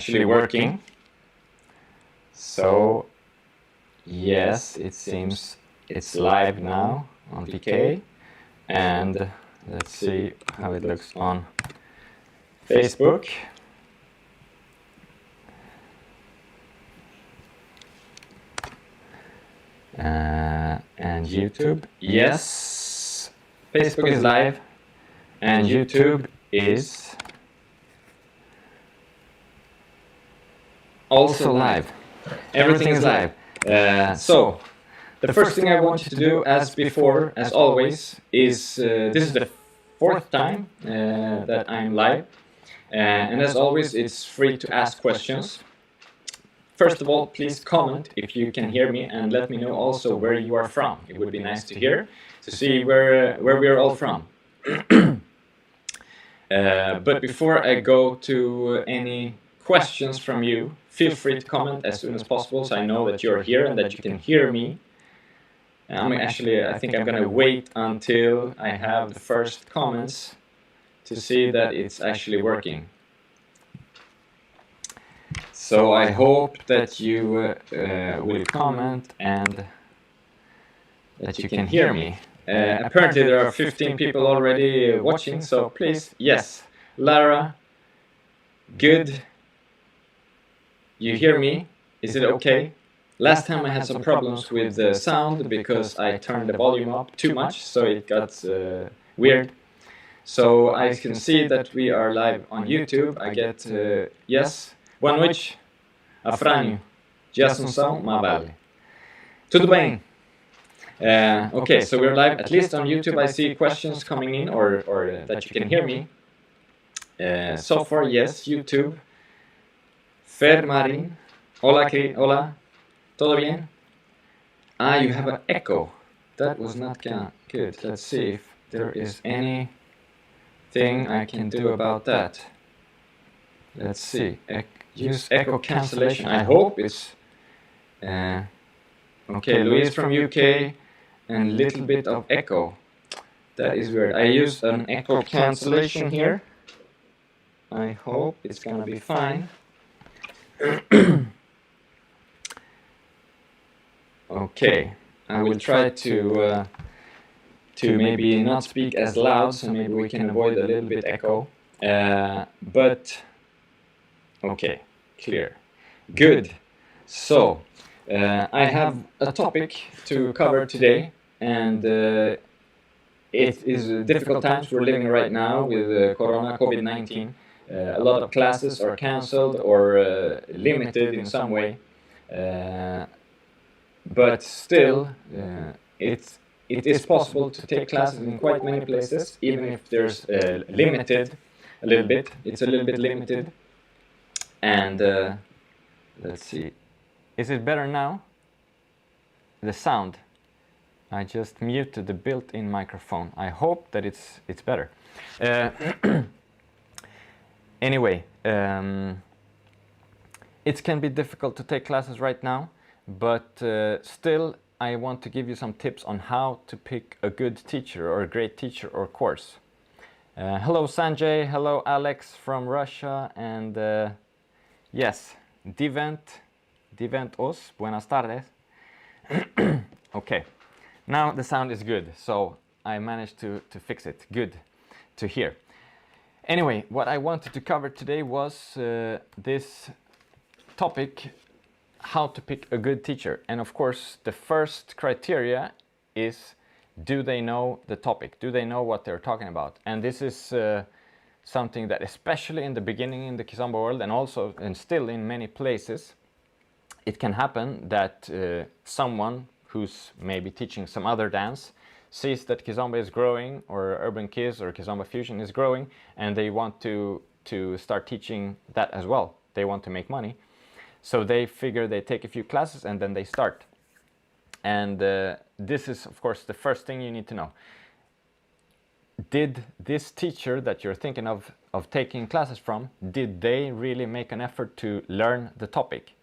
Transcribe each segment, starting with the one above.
actually working. So yes, it seems it's live now on VK, and let's see how it looks on Facebook. And YouTube. Yes, Facebook is live, and YouTube is also live. Everything is live. So the first thing I want you to do, as before, as always, is this is the fourth time that I'm live, and as always, it's free to ask questions. First of all, please comment if you can hear me, and let me know also where you are from. It would be nice to hear, to see where we are all from. But before I go to any questions from you, feel free to comment as soon as possible, so I know that you're here and that you can hear me. I think I'm gonna wait until I have the first comments to see that it's actually working. So I hope that you will comment and that you can hear me. Apparently there are 15 people already watching, so please, yes. Lara, good. You hear me? Is it okay? Last time I had some problems with the sound because I turned the volume up too much, so it got weird. So I can see that we are live on YouTube. I get yes. Boa noite, Afrânio. De Assunção, Mavale. Tudo bem? Okay, so we're live, at least on YouTube. I see questions coming in, or that you can hear me. So far, yes, YouTube. Fer Marin. Hola, hola. Todo bien? Ah, you have an echo. That was not good. Let's see if there is anything I can do about that. Let's see. Use echo cancellation. I hope it's... okay, Louise from UK and little bit of echo. That is weird. I use an echo cancellation here. I hope it's gonna be fine. Okay, I will try to maybe not speak as loud, so maybe we can avoid a little bit echo. But okay, clear, good. So I have a topic to cover today, and it is difficult times we're living right now with Corona, COVID-19. A lot of classes are cancelled or limited in some way. But still, it is possible to take classes in quite many places, even if there's limited a little bit. It's a little bit limited. And let's see. Is it better now? The sound. I just muted the built-in microphone. I hope that it's better. Anyway, it can be difficult to take classes right now, but still I want to give you some tips on how to pick a good teacher or a great teacher or course. Hello Sanjay, hello Alex from Russia, and yes, Divent os, buenas tardes. Okay, now the sound is good, so I managed to fix it. Good to hear. Anyway, what I wanted to cover today was this topic, how to pick a good teacher. And of course, the first criteria is, do they know the topic? Do they know what they're talking about? And this is something that, especially in the beginning in the Kizomba world, and also and still in many places, it can happen that someone who's maybe teaching some other dance sees that Kizomba is growing, or Urban Kiz or Kizomba Fusion is growing, and they want to start teaching that as well. They want to make money. So they figure they take a few classes and then they start. And this is, of course, the first thing you need to know. Did this teacher that you're thinking of taking classes from, did they really make an effort to learn the topic?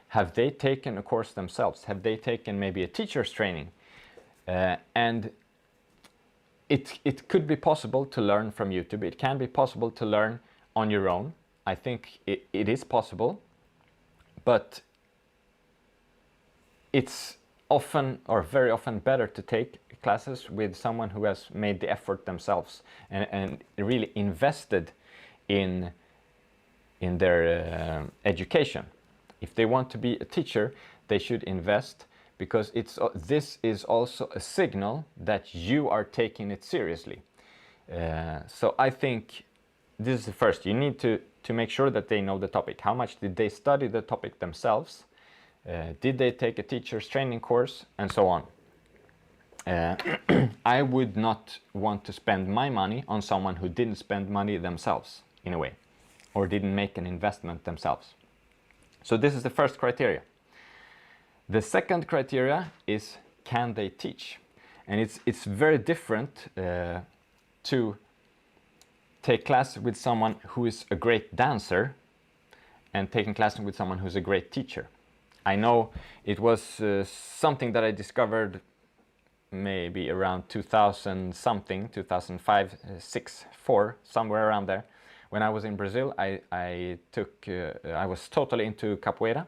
Have they taken a course themselves? Have they taken maybe a teacher's training? And it could be possible to learn from YouTube. It can be possible to learn on your own. I think it is possible, but it's often or very often better to take classes with someone who has made the effort themselves and really invested in their education. If they want to be a teacher, they should invest, because this is also a signal that you are taking it seriously. So I think this is the first. You need to make sure that they know the topic. How much did they study the topic themselves? Did they take a teacher's training course, and so on? I would not want to spend my money on someone who didn't spend money themselves, in a way, or didn't make an investment themselves. So this is the first criteria. The second criteria is, can they teach? And it's very different to take class with someone who is a great dancer and taking class with someone who's a great teacher. I know it was something that I discovered maybe around 2000 something, 2005, 6, 4, somewhere around there. When I was in Brazil, I was totally into capoeira,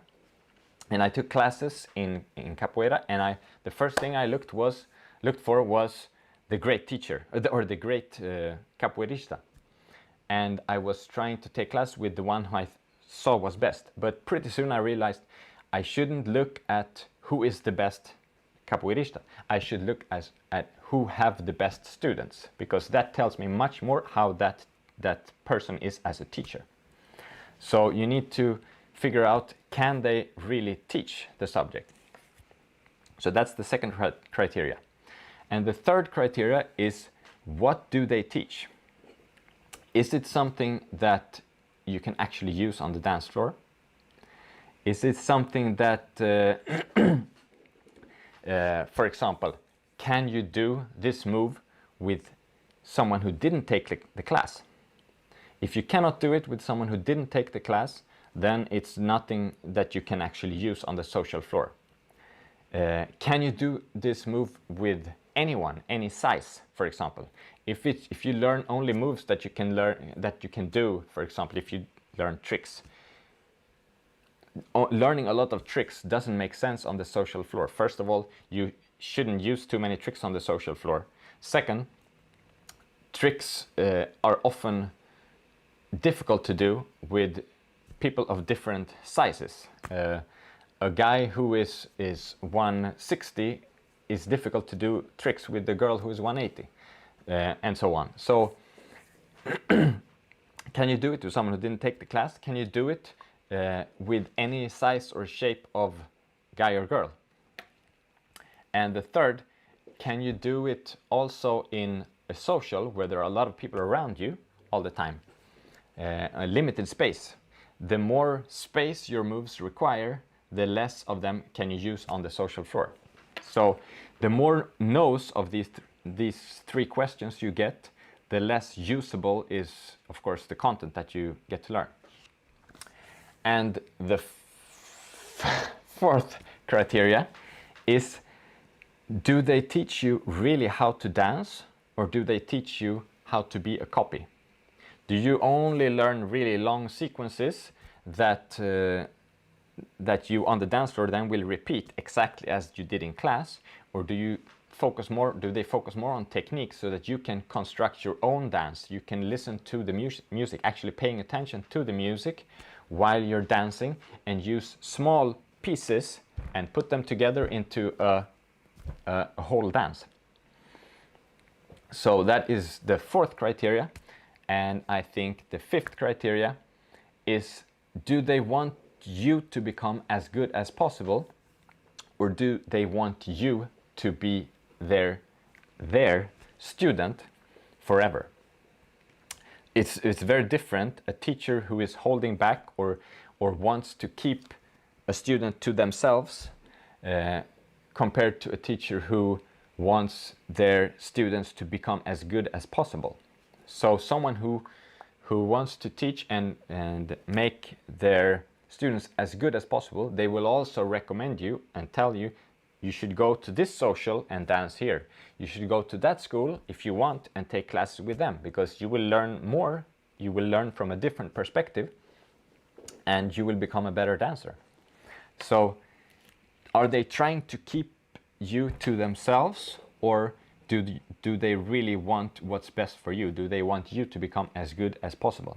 and I took classes in capoeira, and the first thing I looked for was the great teacher, or the great capoeirista. And I was trying to take class with the one who I saw was best. But pretty soon I realized I shouldn't look at who is the best capoeirista. I should look at who have the best students, because that tells me much more how that person is as a teacher. So you need to figure out, can they really teach the subject? So that's the second criteria. And the third criteria is, what do they teach? Is it something that you can actually use on the dance floor? Is it something that, for example, can you do this move with someone who didn't take the class? If you cannot do it with someone who didn't take the class, then it's nothing that you can actually use on the social floor. Can you do this move with anyone, any size, for example? If you learn only moves that you can do, for example, if you learn tricks, learning a lot of tricks doesn't make sense on the social floor. First of all, you shouldn't use too many tricks on the social floor. Second, tricks are often difficult to do with people of different sizes. A guy who is 160 is difficult to do tricks with the girl who is 180, and so on. So can you do it to someone who didn't take the class? Can you do it with any size or shape of guy or girl? And the third, can you do it also in a social where there are a lot of people around you all the time? A limited space. The more space your moves require, the less of them can you use on the social floor. So the more no's of these three questions you get, the less usable is, of course, the content that you get to learn. And the fourth criteria is, do they teach you really how to dance, or do they teach you how to be a copy? Do you only learn really long sequences that you on the dance floor then will repeat exactly as you did in class, or do they focus more on technique so that you can construct your own dance? You can listen to the music, actually paying attention to the music while you're dancing, and use small pieces and put them together into a whole dance. So that is the fourth criteria. And I think the fifth criteria is, do they want you to become as good as possible, or do they want you to be their student forever? It's very different, a teacher who is holding back or wants to keep a student to themselves compared to a teacher who wants their students to become as good as possible. So someone who wants to teach and make their students as good as possible, they will also recommend you and tell you, you should go to this social and dance here. You should go to that school if you want and take classes with them, because you will learn more, you will learn from a different perspective, and you will become a better dancer. So are they trying to keep you to themselves, or do they really want what's best for you? Do they want you to become as good as possible?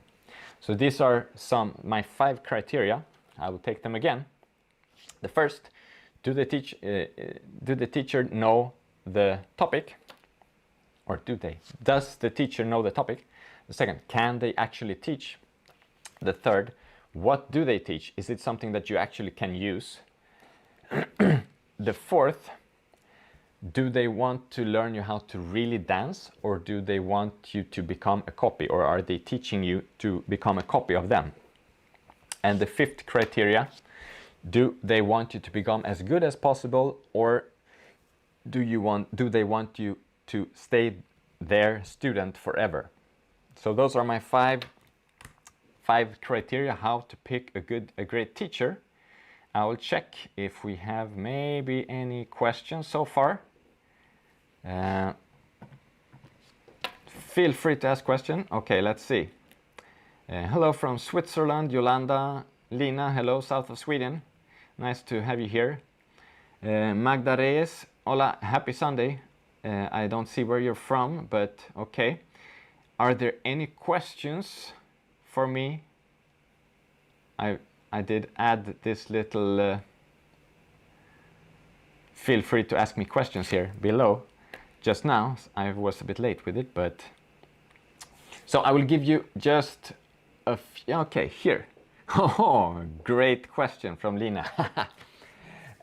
So these are my 5 criteria. I will take them again. The first, do the teacher know the topic? Or does the teacher know the topic? The second, can they actually teach? The third, what do they teach? Is it something that you actually can use? The fourth, do they want to learn you how to really dance, or do they want you to become a copy, or are they teaching you to become a copy of them? And the fifth criteria, do they want you to become as good as possible, or do they want you to stay their student forever? So those are my five criteria how to pick a great teacher. I will check if we have maybe any questions so far. Feel free to ask question. Okay, let's see. Hello from Switzerland, Yolanda. Lina, hello, south of Sweden. Nice to have you here. Magda Reyes, hola, happy Sunday. I don't see where you're from, but okay. Are there any questions for me? I did add this little feel free to ask me questions here below. Just now, I was a bit late with it, but so I will give you just a few. Okay, here. Oh, great question from Lina.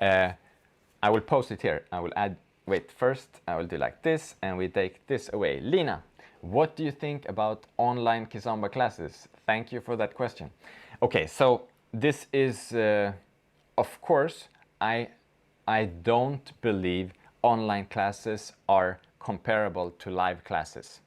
I will post it here. I will add, wait, first I will do like this and we take this away. Lina, what do you think about online Kizomba classes? Thank you for that question. Okay, so this is, of course, I don't believe online classes are comparable to live classes.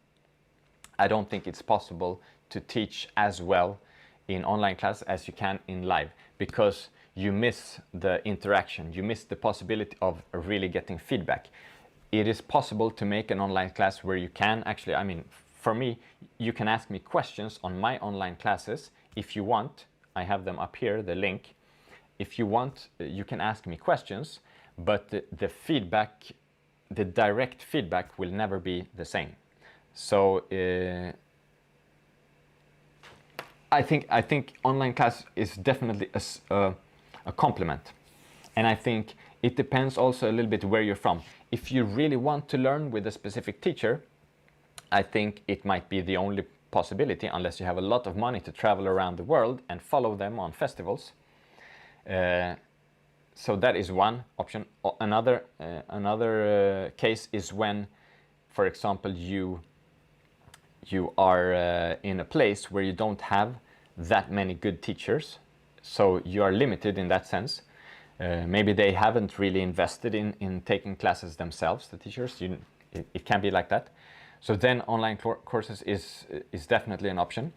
I don't think it's possible to teach as well in online class as you can in live, because you miss the interaction, you miss the possibility of really getting feedback. It is possible to make an online class where you can actually, I mean, for me, you can ask me questions on my online classes if you want. I have them up here, the link. If you want, you can ask me questions, but the feedback, the direct feedback will never be the same. So I think online class is definitely a complement, and I think it depends also a little bit where you're from. If you really want to learn with a specific teacher, I think it might be the only possibility, unless you have a lot of money to travel around the world and follow them on festivals. So that is one option. Another case is when, for example, you are in a place where you don't have that many good teachers, so you are limited in that sense. Maybe they haven't really invested in taking classes themselves, the teachers. It can be like that. So then online courses is definitely an option.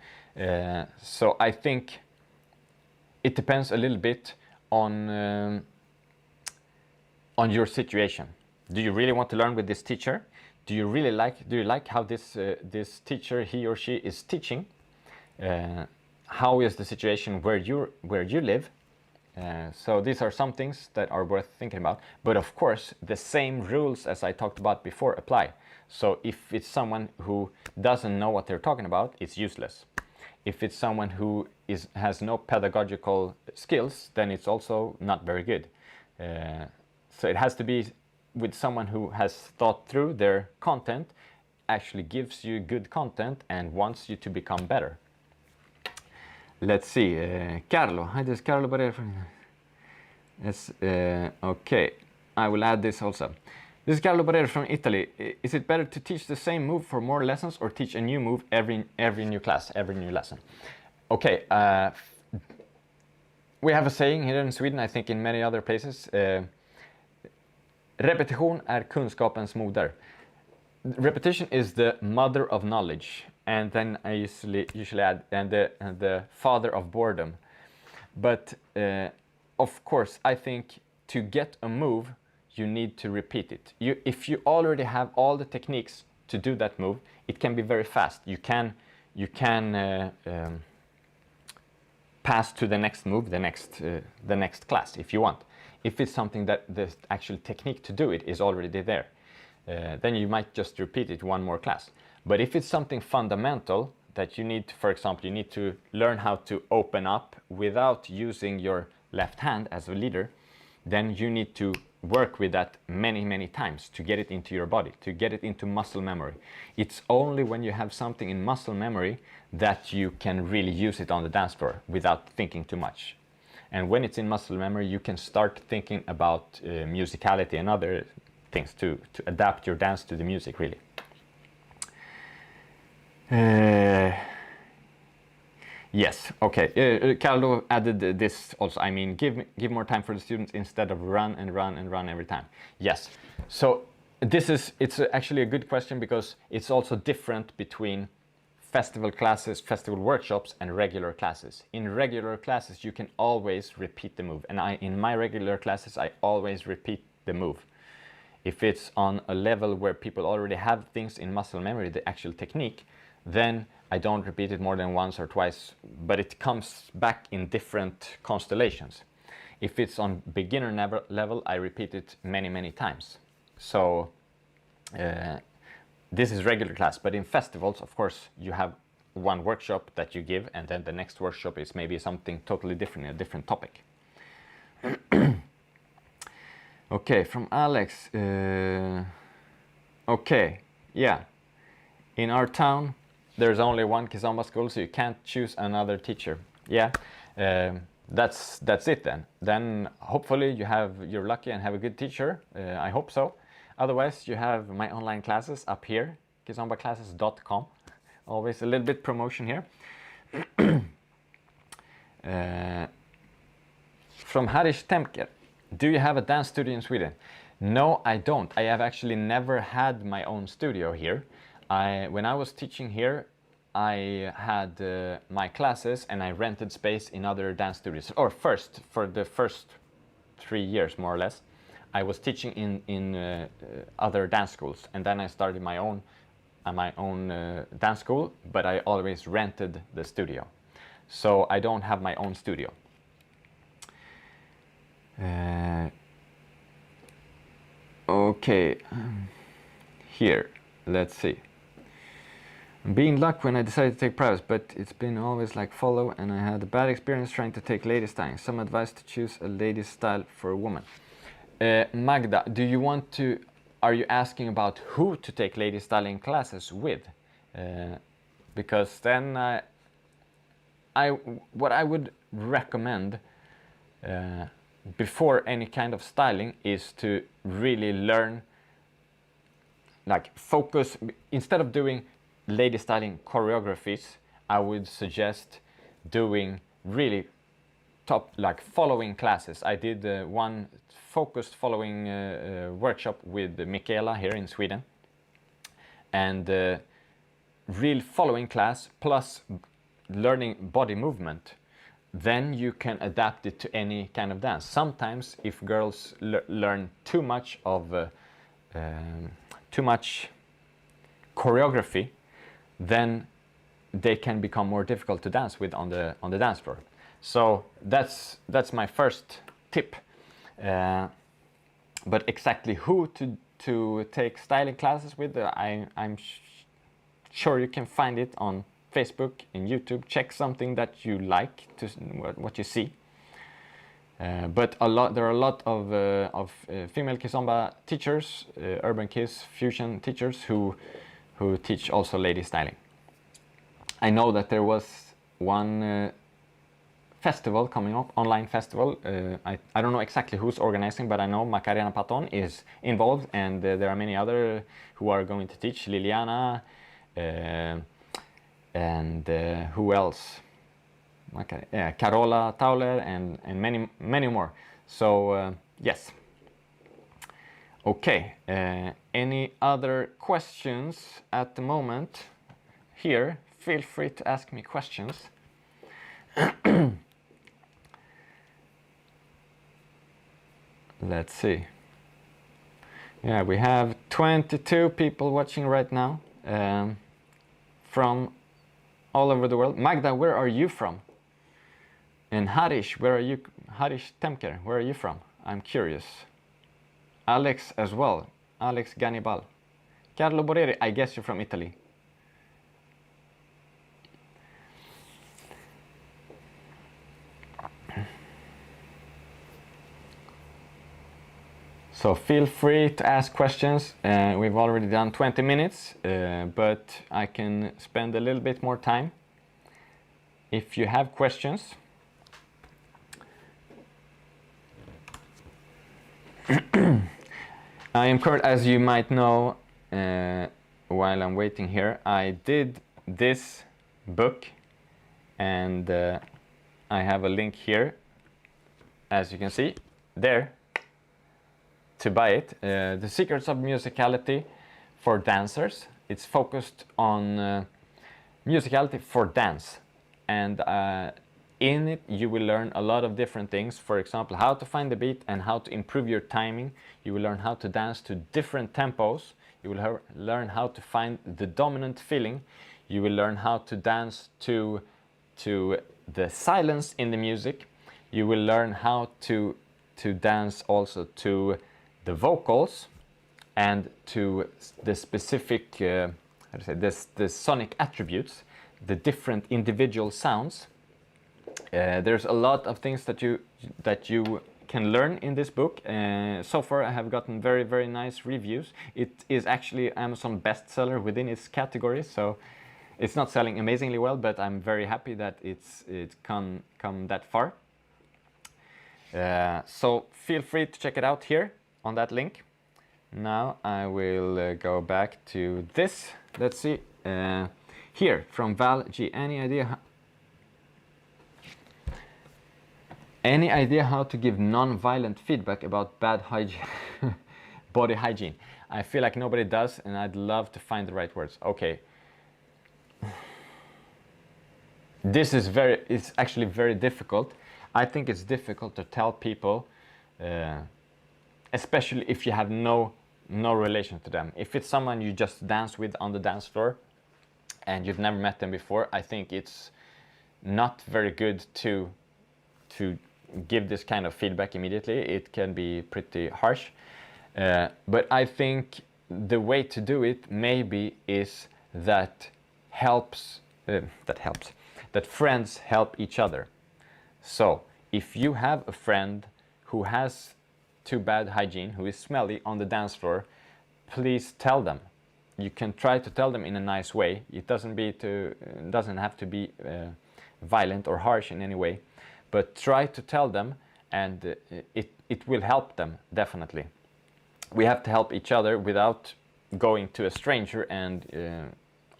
So I think it depends a little bit on your situation. Do you really want to learn with this teacher? Do you like how this teacher, he or she, is teaching? How is the situation where you live? So these are some things that are worth thinking about. But of course, the same rules as I talked about before apply. So if it's someone who doesn't know what they're talking about, it's useless. If it's someone who has no pedagogical skills, then it's also not very good. So it has to be with someone who has thought through their content, actually gives you good content and wants you to become better. Let's see, Carlo. Hi, this is Carlo Barrera from... Yes, okay, I will add this also. This is Carlo Barrera from Italy. Is it better to teach the same move for more lessons, or teach a new move every new class, every new lesson? Okay, we have a saying here in Sweden, I think in many other places, repetition är kunskapens moder. Repetition is the mother of knowledge, and then I usually add and the father of boredom. But of course, I think to get a move, you need to repeat it. If you already have all the techniques to do that move, it can be very fast. You can pass to the next move, the next class if you want. If it's something that the actual technique to do it is already there, then you might just repeat it one more class. But if it's something fundamental that you need, for example, you need to learn how to open up without using your left hand as a leader, then you need to work with that many times to get it into your body, to get it into muscle memory. It's only when you have something in muscle memory that you can really use it on the dance floor without thinking too much. And when it's in muscle memory, you can start thinking about musicality and other things to adapt your dance to the music, really. Yes, okay. Carlo added this also. I mean, give more time for the students instead of run every time. Yes. So it's actually a good question, because it's also different between festival classes, festival workshops, and regular classes. In regular classes, you can always repeat the move, and in my regular classes, I always repeat the move. If it's on a level where people already have things in muscle memory, the actual technique, then I don't repeat it more than once or twice, but it comes back in different constellations. If it's on beginner level, I repeat it many times. So this is regular class, but in festivals, of course, you have one workshop that you give, and then the next workshop is maybe something totally different, a different topic. Okay, from Alex. Okay, yeah. In our town, there's only one Kizomba school, so you can't choose another teacher. Yeah, that's it then. Then hopefully you're lucky and have a good teacher. I hope so. Otherwise, you have my online classes up here, kizombaclasses.com. Always a little bit promotion here. From Harish Temker. Do you have a dance studio in Sweden? No, I don't. I have actually never had my own studio here. When I was teaching here, I had my classes and I rented space in other dance studios. Or for the first 3 years, more or less, I was teaching in other dance schools, and then I started my own dance school, but I always rented the studio. So I don't have my own studio. Okay, here, let's see. I'm being luck when I decided to take privates, but it's been always like follow, and I had a bad experience trying to take lady styling. Some advice to choose a lady style for a woman. Magda, are you asking about who to take lady styling classes with? Because then what I would recommend before any kind of styling is to really learn, like focus, instead of doing lady styling choreographies, I would suggest doing really top, like following classes. I did one focused following workshop with Michaela here in Sweden, and real following class plus learning body movement. Then you can adapt it to any kind of dance. Sometimes if girls learn too much choreography, then they can become more difficult to dance with on the dance floor. So that's my first tip. But exactly who to take styling classes with, I'm sure you can find it on Facebook and YouTube. Check something that you like, to what you see. But there are a lot of female Kizomba teachers, urban Kiz fusion teachers who teach also lady styling. I know that there was one festival coming up, online festival. I don't know exactly who's organizing, but I know Macarena Paton is involved, and there are many other who are going to teach. Liliana, and who else? Carola Tauler, and many more. So yes. Okay. Any other questions at the moment? Here, feel free to ask me questions. Let's see. Yeah, we have 22 people watching right now, from all over the world. Magda, where are you from? And Harish, where are you? Harish Temker, where are you from? I'm curious. Alex as well. Alex Ganibal. Carlo Boreri, I guess you're from Italy. So feel free to ask questions. We've already done 20 minutes, but I can spend a little bit more time. If you have questions, I am current, as you might know, while I'm waiting here, I did this book, and I have a link here, as you can see, there, to buy it. The Secrets of Musicality for Dancers. It's focused on musicality for dance, and in it you will learn a lot of different things. For example, how to find the beat and how to improve your timing. You will learn how to dance to different tempos. You will learn how to find the dominant feeling. You will learn how to dance to the silence in the music. You will learn how to dance also to the vocals and to the specific how to say this, the sonic attributes, the different individual sounds. There's a lot of things that you can learn in this book. So far I have gotten very, very nice reviews. It is actually Amazon bestseller within its category, so it's not selling amazingly well, but I'm very happy that it's come that far. So feel free to check it out here on that link. Now I will go back to this. Let's see. Here from Val G. Any idea how to give non-violent feedback about bad hygiene, body hygiene? I feel like nobody does, and I'd love to find the right words. Okay. This is it's actually very difficult. I think it's difficult to tell people, especially if you have no relation to them. If it's someone you just dance with on the dance floor and you've never met them before, I think it's not very good to give this kind of feedback immediately. It can be pretty harsh. But I think the way to do it maybe is that friends help each other. So if you have a friend who has too bad hygiene, who is smelly on the dance floor, please tell them. You can try to tell them in a nice way. It doesn't have to be violent or harsh in any way, but try to tell them, and it will help them, definitely. We have to help each other without going to a stranger and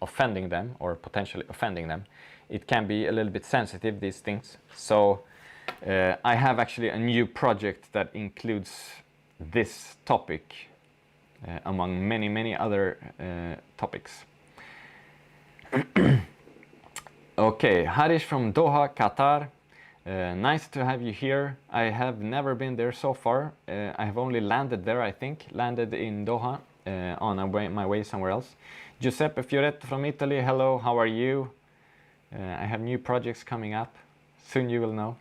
offending them, or potentially offending them. It can be a little bit sensitive, these things. So I have actually a new project that includes this topic among many other topics. Okay, Harish from Doha, Qatar. Nice to have you here. I have never been there so far. I have only landed there, I think. Landed in Doha on my way somewhere else. Giuseppe Fioretto from Italy. Hello, how are you? I have new projects coming up. Soon you will know.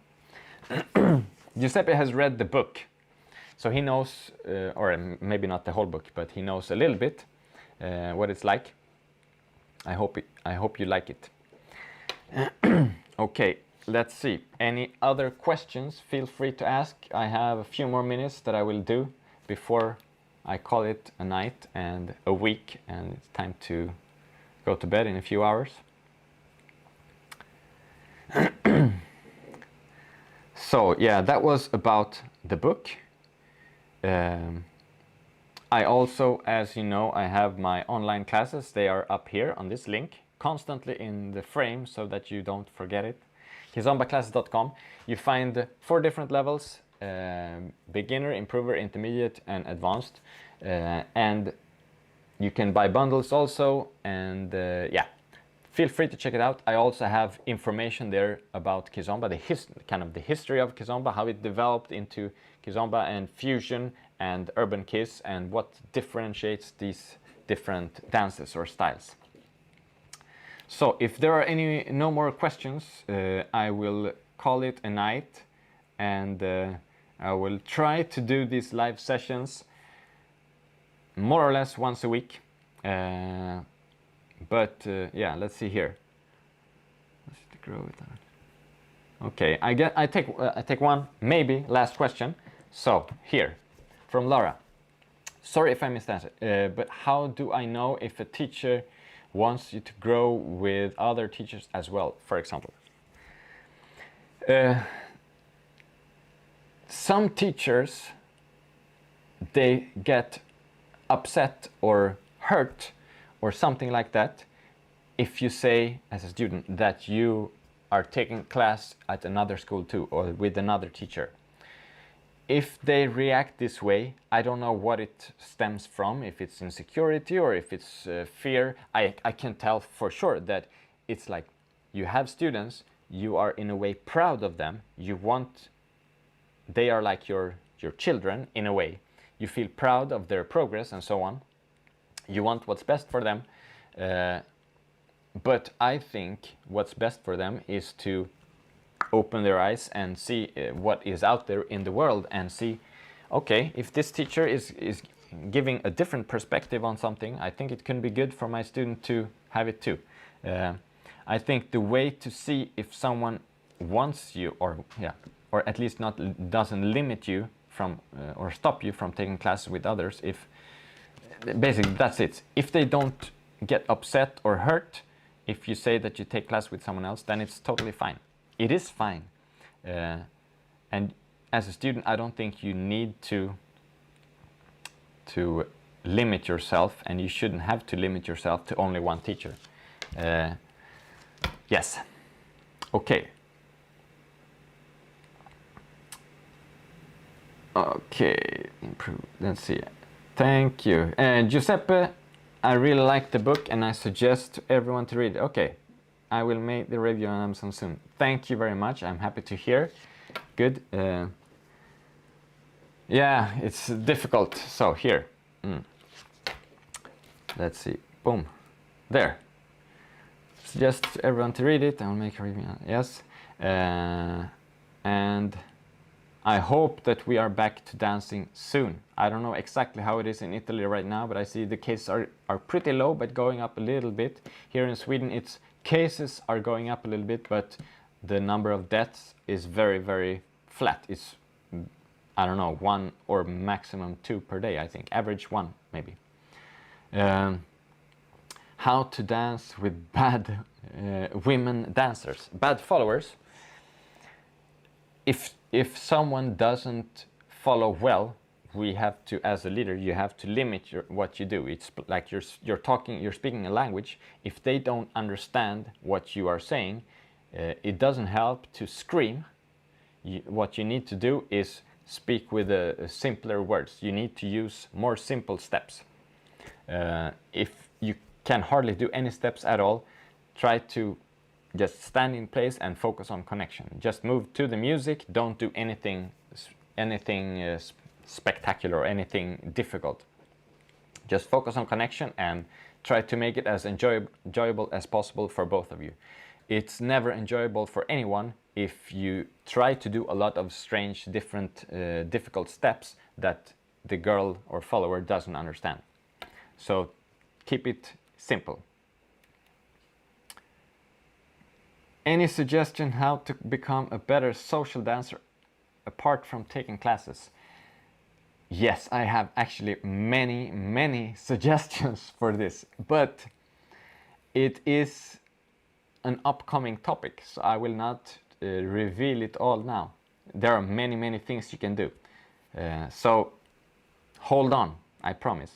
Giuseppe has read the book, so he knows, or maybe not the whole book, but he knows a little bit what it's like. I hope you like it. Okay, let's see. Any other questions? Feel free to ask. I have a few more minutes that I will do before I call it a night and a week, and it's time to go to bed in a few hours. So yeah, that was about the book. I also, as you know, I have my online classes. They are up here on this link, constantly in the frame so that you don't forget it. kizombaclasses.com. You find 4 different levels: beginner, improver, intermediate, and advanced. And you can buy bundles also, and yeah, feel free to check it out. I also have information there about kizomba, the history of kizomba, how it developed into kizomba and fusion and urban kiss, and what differentiates these different dances or styles. So if there are no more questions, I will call it a night, and I will try to do these live sessions more or less once a week. But yeah, let's see here. Okay, I take one, maybe last question. So here, from Laura. Sorry if I missed that, but how do I know if a teacher wants you to grow with other teachers as well, for example? Some teachers, they get upset or hurt or something like that if you say as a student that you are taking class at another school too, or with another teacher. If they react this way, I don't know what it stems from, if it's insecurity or if it's fear. I can tell for sure that it's like you have students, you are in a way proud of them, they are like your children in a way. You feel proud of their progress and so on. You want what's best for them. But I think what's best for them is to open their eyes and see what is out there in the world, and see, okay, if this teacher is giving a different perspective on something, I think it can be good for my student to have it too. I think the way to see if someone wants you, or at least doesn't limit you from or stop you from taking classes with others, if basically that's it. If they don't get upset or hurt if you say that you take class with someone else, then it's totally fine. It is fine. And as a student, I don't think you need to limit yourself, and you shouldn't have to limit yourself to only one teacher. Yes. Okay. Okay, improve. Let's see. Thank you. Giuseppe, I really like the book and I suggest everyone to read it. Okay, I will make the review on Amazon soon. Thank you very much. I'm happy to hear. Good. Yeah, it's difficult. So here. Let's see. Boom. There. Suggest everyone to read it. I'll make a review. Yes. And I hope that we are back to dancing soon. I don't know exactly how it is in Italy right now, but I see the cases are pretty low, but going up a little bit. Here in Sweden, cases are going up a little bit, but the number of deaths is very, very flat. It's, I don't know, 1 or maximum 2 per day, I think. Average 1, maybe. How to dance with bad women dancers, bad followers. If someone doesn't follow well, we have to, as a leader, you have to limit what you do. It's like you're speaking a language. If they don't understand what you are saying, it doesn't help to scream. What you need to do is speak with simpler words. You need to use more simple steps. If you can hardly do any steps at all, try to just stand in place and focus on connection. Just move to the music. Don't do anything spectacular or anything difficult. Just focus on connection and try to make it as enjoyable as possible for both of you. It's never enjoyable for anyone if you try to do a lot of strange, different, difficult steps that the girl or follower doesn't understand. So keep it simple. Any suggestion how to become a better social dancer apart from taking classes? Yes, I have actually many suggestions for this, but it is an upcoming topic, so I will not reveal it all now. There are many things you can do. So hold on, I promise.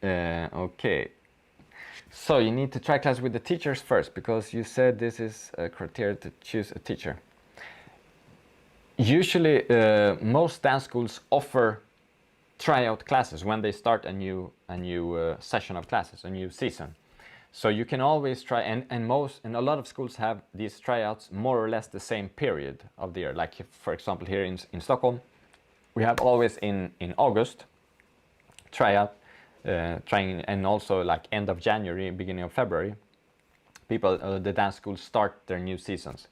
Okay. So you need to try class with the teachers first, because you said this is a criteria to choose a teacher. Usually, most dance schools offer tryout classes when they start a new session of classes, a new season. So you can always try, and a lot of schools have these tryouts more or less the same period of the year. Like for example, here in Stockholm, we have always in August tryout. Trying, and also like end of January, beginning of February, the dance schools start their new seasons.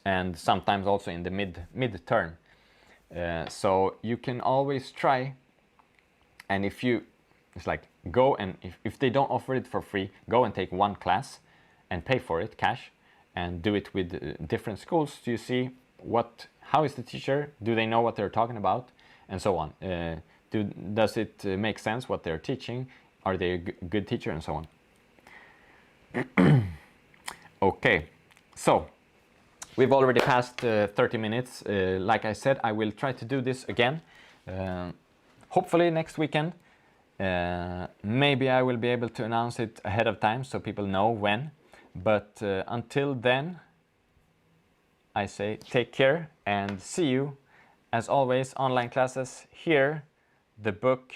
and sometimes also in the mid-term. So you can always try, and it's like go and if they don't offer it for free, go and take one class and pay for it cash, and do it with different schools to see how is the teacher, do they know what they're talking about, and so on. Does it make sense what they're teaching, are they a good teacher, and so on. Okay, so we've already passed 30 minutes. Like I said, I will try to do this again, hopefully next weekend. Maybe I will be able to announce it ahead of time so people know when. But until then, I say take care and see you. As always, online classes here, the book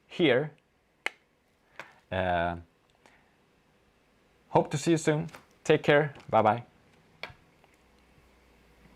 here. Hope to see you soon. Take care. Bye bye.